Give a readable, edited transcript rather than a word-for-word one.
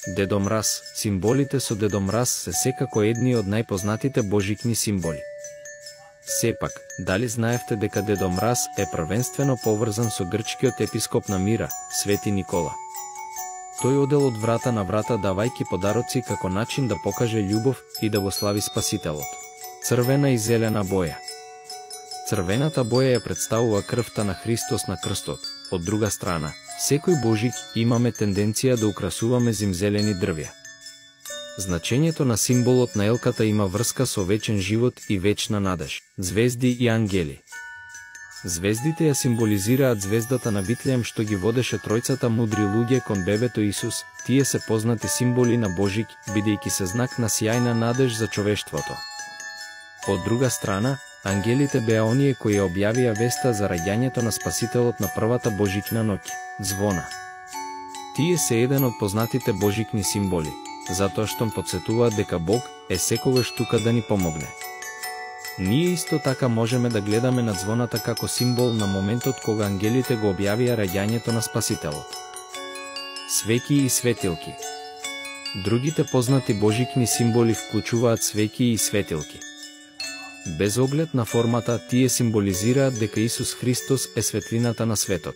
Дедо Мраз. Символите со Дедо Мраз се секако едни од најпознатите божикни символи. Сепак, дали знаевте дека Дедо Мраз е првенствено поврзан со грчкиот епископ на мира, Свети Никола? Тој одел од врата на врата давајќи подароци како начин да покаже љубов и да го слави Спасителот. Црвена и зелена боја. Црвената боја ја представува крвта на Христос на крстот. Од друга страна, секој божик имаме тенденција да украсуваме зимзелени дрвја. Значењето на символот на елката има врска со вечен живот и вечна надеж, звезди и ангели. Звездите ја символизираат звездата на Витлеем што ги водеше тројцата мудри луѓе кон бебето Исус. Тие се познати символи на Божик, бидејќи се знак на сјајна надеж за човештвото. Од друга страна, ангелите беа оние кои објавија веста за раѓањето на Спасителот на првата божикна ноќ, звона. Тие се еден од познатите божикни символи, затоа што потсетуваат дека Бог е секогаш тука да ни помогне. Ние исто така можеме да гледаме на звоната како символ на моментот кога ангелите го објавија раѓањето на Спасителот. Свеќи и светилки. Другите познати божикни символи вклучуваат свеќи и светилки. Без оглед на формата, тие символизираат дека Исус Христос е светлината на светот.